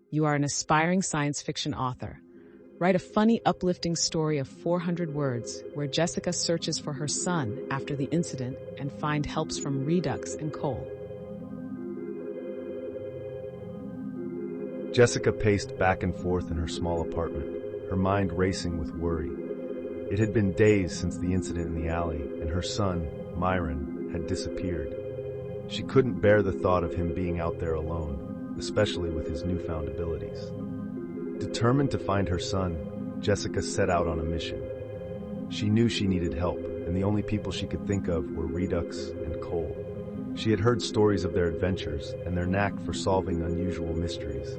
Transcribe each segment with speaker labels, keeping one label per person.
Speaker 1: You are an aspiring science fiction author. Write a funny, uplifting story of 400 words where Jessica searches for her son after the incident and finds helps from Redux and Cole.
Speaker 2: Jessica paced back and forth in her small apartment, her mind racing with worry. It had been days since the incident in the alley, and her son, Myron, had disappeared. She couldn't bear the thought of him being out there alone, especially with his newfound abilities. Determined to find her son, Jessica set out on a mission. She knew she needed help, and the only people she could think of were Redux and Cole. She had heard stories of their adventures and their knack for solving unusual mysteries.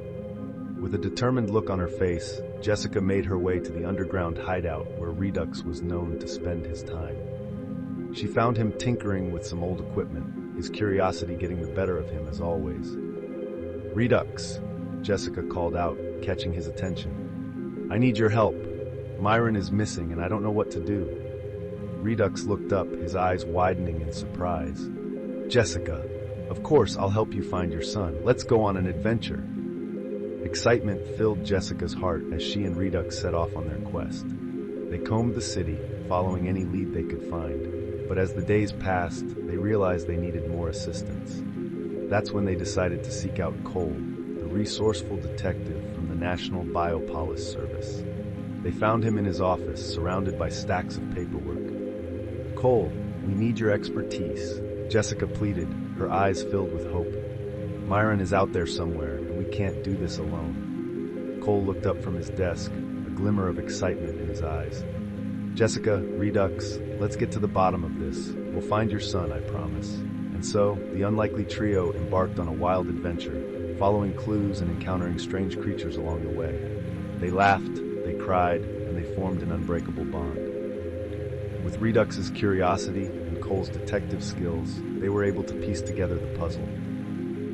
Speaker 2: With a determined look on her face, Jessica made her way to the underground hideout where Redux was known to spend his time. She found him tinkering with some old equipment, his curiosity getting the better of him as always. "Redux," Jessica called out, catching his attention. "I need your help. Myron is missing and I don't know what to do." Redux looked up, his eyes widening in surprise. "Jessica, of course I'll help you find your son. Let's go on an adventure." Excitement filled Jessica's heart as she and Redux set off on their quest. They combed the city, following any lead they could find, but as the days passed, they realized they needed more assistance. That's when they decided to seek out Cole, the resourceful detective from the National Biopolis Service. They found him in his office, surrounded by stacks of paperwork. "Cole, we need your expertise," Jessica pleaded, her eyes filled with hope. "Myron is out there somewhere, and we can't do this alone." Cole looked up from his desk, a glimmer of excitement in his eyes. "Jessica, Redux, let's get to the bottom of this. We'll find your son, I promise." And so, the unlikely trio embarked on a wild adventure, following clues and encountering strange creatures along the way. They laughed, they cried, and they formed an unbreakable bond. With Redux's curiosity and Cole's detective skills, they were able to piece together the puzzle.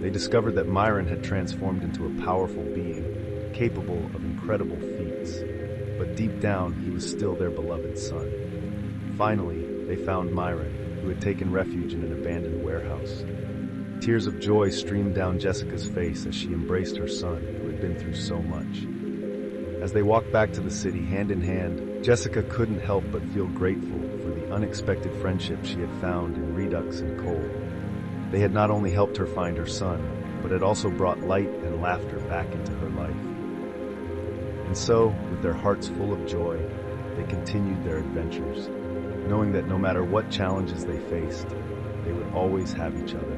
Speaker 2: They discovered that Myron had transformed into a powerful being, capable of incredible feats. But deep down, he was still their beloved son. Finally, they found Myron, who had taken refuge in an abandoned warehouse. Tears of joy streamed down Jessica's face as she embraced her son, who had been through so much. As they walked back to the city hand in hand, Jessica couldn't help but feel grateful for the unexpected friendship she had found in Redux and Cole. They had not only helped her find her son, but had also brought light and laughter back into her life. And so, with their hearts full of joy, they continued their adventures, knowing that no matter what challenges they faced, they would always have each other.